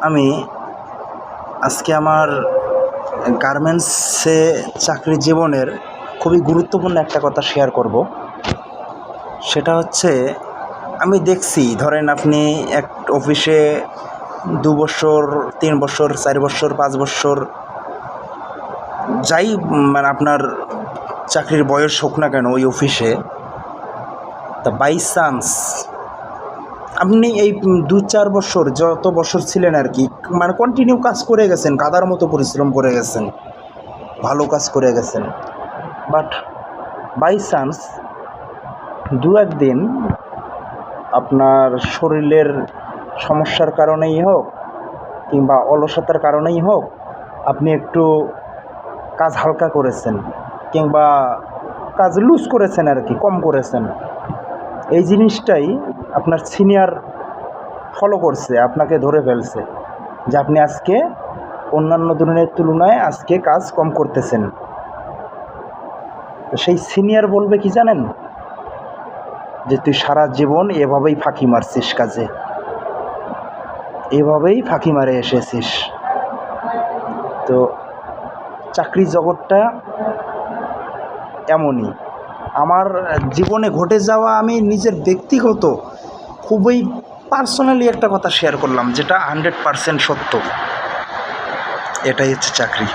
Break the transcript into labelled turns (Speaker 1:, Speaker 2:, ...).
Speaker 1: আমি আজকে আমার গার্মেন্টসে চাকরি জীবনের খুবই গুরুত্বপূর্ণ একটা কথা শেয়ার করব। সেটা হচ্ছে, আমি দেখছি, ধরেন আপনি এক অফিসে 2 বছর, 3 বছর, 4 বছর, 5 বছর যাই মানে আপনার চাকরির বয়স হোক না কেন ওই অফিসে, তা বাই চান্স আপনি এই 2-4 বছর যত বছর ছিলেন আর কি, মানে কন্টিনিউ কাজ করে গেছেন, গাধার মতো পরিশ্রম করে গেছেন, ভালো কাজ করে গেছেন, বাট বাই চান্স 2-1 দিন আপনার শরীরের সমস্যার কারণেই হোক কিংবা অলসতার কারণেই হোক, আপনি একটু কাজ হালকা করেছেন কিংবা কাজ লুজ করেছেন আর কি, কম করেছেন। এই জিনিসটাই আপনার সিনিয়র ফলো করছে, আপনাকে ধরে ফেলছে যে আপনি আজকে অন্যান্য দিনের তুলনায় আজকে কাজ কম করতেছেন। তো সেই সিনিয়র বলবে কি জানেন, যে তুই সারা জীবন এভাবেই ফাঁকি মারছিস কাজে, এভাবেই ফাঁকি মারে এসেছিস। তো চাকরি জগৎটা এমনই। আমার জীবনে ঘটে যাওয়া, আমি নিজের ব্যক্তিগত খুবই পার্সোনালি একটা কথা শেয়ার করলাম, যেটা 100% সত্য। এটাই হচ্ছে চাকরি।